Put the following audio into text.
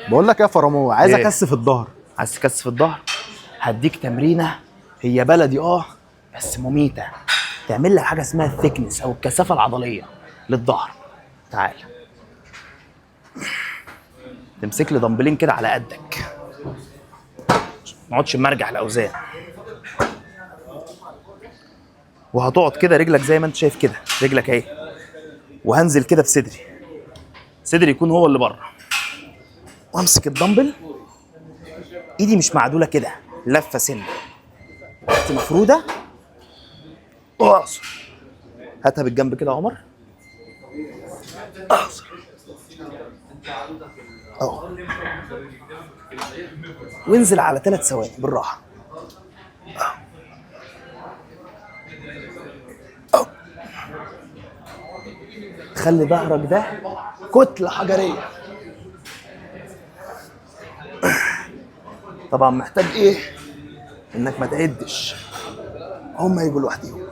بقول لك يا فرامو، عايز ايه؟ اكثف الظهر. عايز تكثف الظهر؟ هديك تمرينه، هي بلدي بس مميته. تعمل لك حاجه اسمها الثيكنس او الكثافه العضليه للظهر. تعال تمسك لي دمبلين كده على قدك، ما نقعدش نمرجح الاوزان، وهتقعد كده رجلك زي ما انت شايف كده، رجلك اهي، وهنزل كده بصدري، صدري يكون هو اللي بره، وامسك الدمبل، ايدي مش معدوله كده، لفه سنه، تحت مفروده، واقصر. هاتها بالجنب كده يا عمر، اقصر اهو، وانزل على 3 ثواني بالراحه. أهو. خلي ظهرك ده كتله حجريه. طبعا محتاج ايه؟ انك ما تعدش، هم يجوا لوحدهم.